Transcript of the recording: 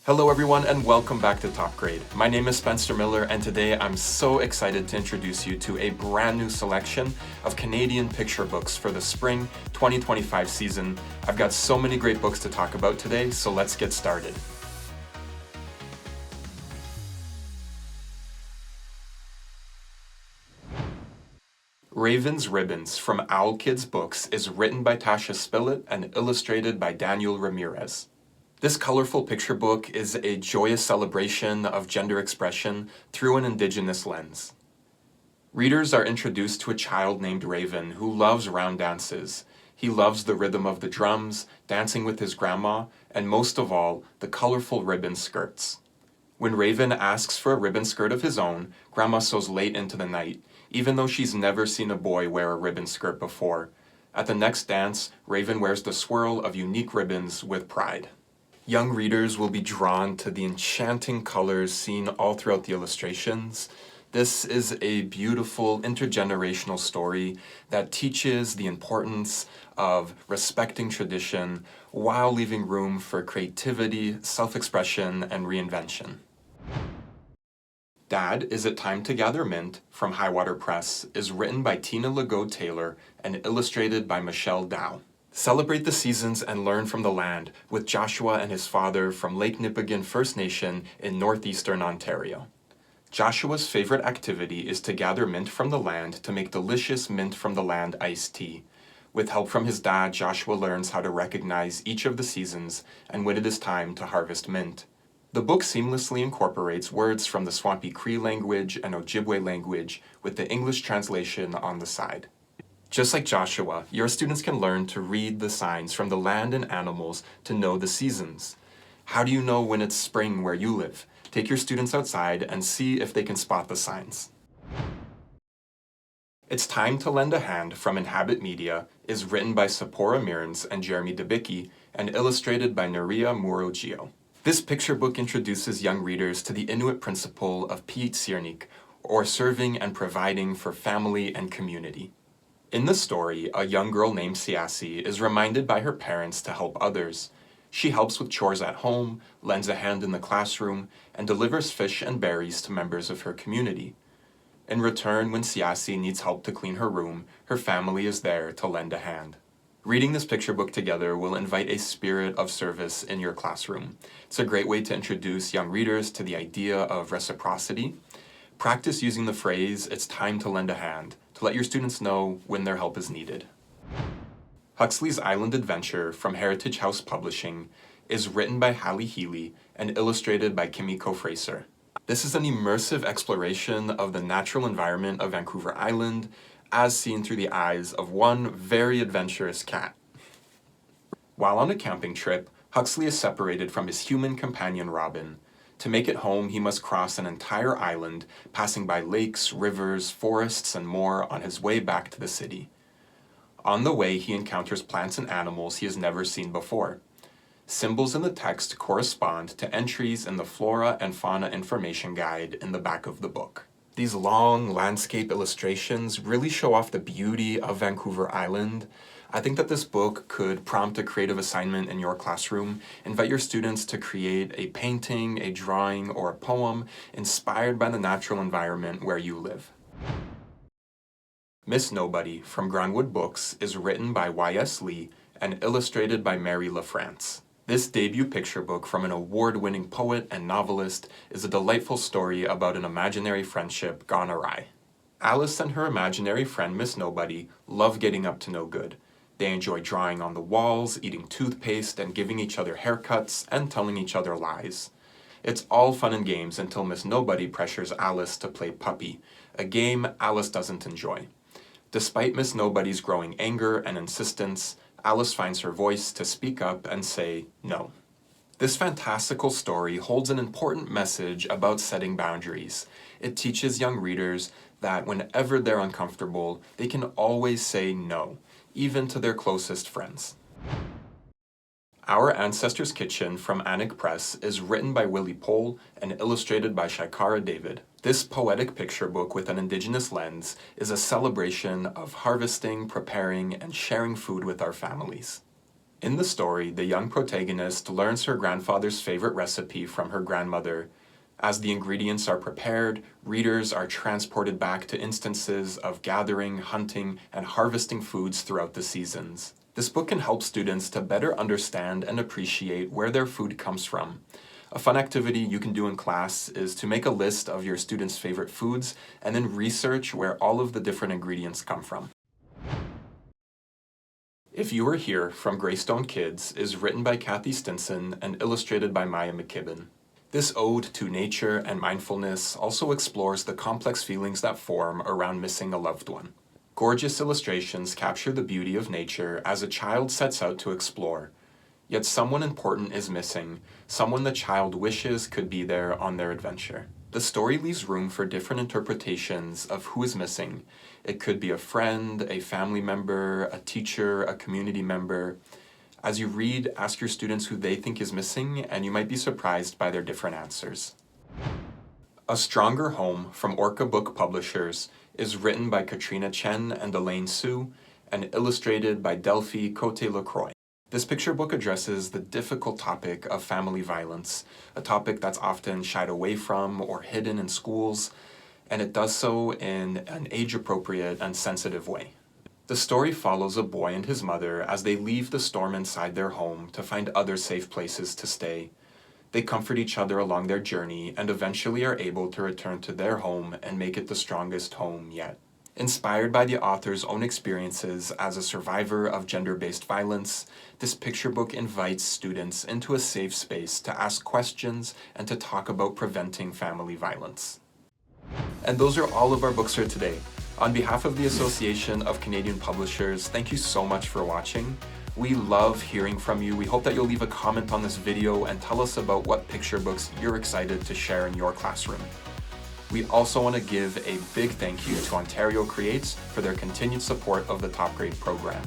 Hello everyone and welcome back to Top Grade. My name is Spencer Miller and today I'm so excited to introduce you to a brand new selection of Canadian picture books for the spring 2025 season. I've got so many great books to talk about today, so let's get started. Raven's Ribbons from Owl Kids Books is written by Tasha Spillett and illustrated by Daniel Ramirez. This colorful picture book is a joyous celebration of gender expression through an Indigenous lens. Readers are introduced to a child named Raven who loves round dances. He loves the rhythm of the drums, dancing with his grandma, and most of all, the colorful ribbon skirts. When Raven asks for a ribbon skirt of his own, Grandma sews late into the night, even though she's never seen a boy wear a ribbon skirt before. At the next dance, Raven wears the swirl of unique ribbons with pride. Young readers will be drawn to the enchanting colors seen all throughout the illustrations. This is a beautiful intergenerational story that teaches the importance of respecting tradition while leaving room for creativity, self-expression, and reinvention. Dad, Is It Time to Gather Mint from Highwater Press is written by Tina Legault-Taylor and illustrated by Michelle Dow. Celebrate the seasons and learn from the land with Joshua and his father from Lake Nipigon First Nation in northeastern Ontario. Joshua's favorite activity is to gather mint from the land to make delicious mint from the land iced tea. With help from his dad, Joshua learns how to recognize each of the seasons and when it is time to harvest mint. The book seamlessly incorporates words from the Swampy Cree language and Ojibwe language with the English translation on the side. Just like Joshua, your students can learn to read the signs from the land and animals to know the seasons. How do you know when it's spring where you live? Take your students outside and see if they can spot the signs. It's Time to Lend a Hand from Inhabit Media is written by Sephora Mearns and Jeremy Debicki and illustrated by Nuria Murogio. This picture book introduces young readers to the Inuit principle of Piit Sirnik, or serving and providing for family and community. In the story, a young girl named Siasi is reminded by her parents to help others. She helps with chores at home, lends a hand in the classroom, and delivers fish and berries to members of her community. In return, when Siasi needs help to clean her room, her family is there to lend a hand. Reading this picture book together will invite a spirit of service in your classroom. It's a great way to introduce young readers to the idea of reciprocity. Practice using the phrase, "It's time to lend a hand," to let your students know when their help is needed. Huxley's Island Adventure from Heritage House Publishing is written by Hallie Healy and illustrated by Kimiko Fraser. This is an immersive exploration of the natural environment of Vancouver Island as seen through the eyes of one very adventurous cat. While on a camping trip, Huxley is separated from his human companion Robin. To make it home, he must cross an entire island, passing by lakes, rivers, forests, and more on his way back to the city. On the way, he encounters plants and animals he has never seen before. Symbols in the text correspond to entries in the Flora and Fauna Information Guide in the back of the book. These long landscape illustrations really show off the beauty of Vancouver Island. I think that this book could prompt a creative assignment in your classroom. Invite your students to create a painting, a drawing, or a poem inspired by the natural environment where you live. Miss Nobody from Groundwood Books is written by Y.S. Lee and illustrated by Mary LaFrance. This debut picture book from an award-winning poet and novelist is a delightful story about an imaginary friendship gone awry. Alice and her imaginary friend Miss Nobody love getting up to no good. They enjoy drawing on the walls, eating toothpaste, and giving each other haircuts and telling each other lies. It's all fun and games until Miss Nobody pressures Alice to play puppy, a game Alice doesn't enjoy. Despite Miss Nobody's growing anger and insistence, Alice finds her voice to speak up and say no. This fantastical story holds an important message about setting boundaries. It teaches young readers that whenever they're uncomfortable, they can always say no, even to their closest friends. Our Ancestors' Kitchen from Anik Press is written by Willie Pohl and illustrated by Shaikara David. This poetic picture book with an Indigenous lens is a celebration of harvesting, preparing, and sharing food with our families. In the story, the young protagonist learns her grandfather's favorite recipe from her grandmother. As the ingredients are prepared, readers are transported back to instances of gathering, hunting, and harvesting foods throughout the seasons. This book can help students to better understand and appreciate where their food comes from. A fun activity you can do in class is to make a list of your students' favorite foods and then research where all of the different ingredients come from. If You Were Here from Greystone Kids is written by Kathy Stinson and illustrated by Maya McKibben. This ode to nature and mindfulness also explores the complex feelings that form around missing a loved one. Gorgeous illustrations capture the beauty of nature as a child sets out to explore. Yet someone important is missing, someone the child wishes could be there on their adventure. The story leaves room for different interpretations of who is missing. It could be a friend, a family member, a teacher, a community member. As you read, ask your students who they think is missing, and you might be surprised by their different answers. A Stronger Home from Orca Book Publishers is written by Katrina Chen and Elaine Su, and illustrated by Delphi Cote-Lacroix. This picture book addresses the difficult topic of family violence, a topic that's often shied away from or hidden in schools, and it does so in an age-appropriate and sensitive way. The story follows a boy and his mother as they leave the storm inside their home to find other safe places to stay. They comfort each other along their journey and eventually are able to return to their home and make it the strongest home yet. Inspired by the author's own experiences as a survivor of gender-based violence, this picture book invites students into a safe space to ask questions and to talk about preventing family violence. And those are all of our books for today. On behalf of the Association of Canadian Publishers, thank you so much for watching. We love hearing from you. We hope that you'll leave a comment on this video and tell us about what picture books you're excited to share in your classroom. We also want to give a big thank you to Ontario Creates for their continued support of the Top Grade program.